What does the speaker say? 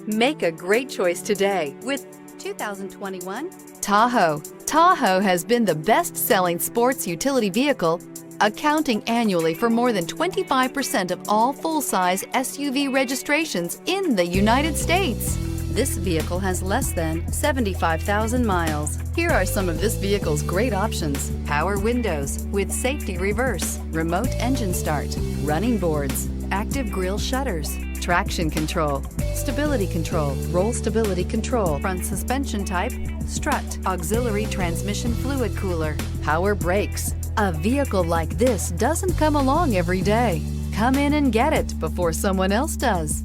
Make a great choice today with 2021 Tahoe. Tahoe has been the best-selling sports utility vehicle, accounting annually for more than 25% of all full-size SUV registrations in the United States. This vehicle has less than 75,000 miles. Here are some of this vehicle's great options: power windows with safety reverse, remote engine start, running boards, active grille shutters, traction control, stability control, roll stability control, front suspension type, strut, auxiliary transmission fluid cooler, power brakes. A vehicle like this doesn't come along every day. Come in and get it before someone else does.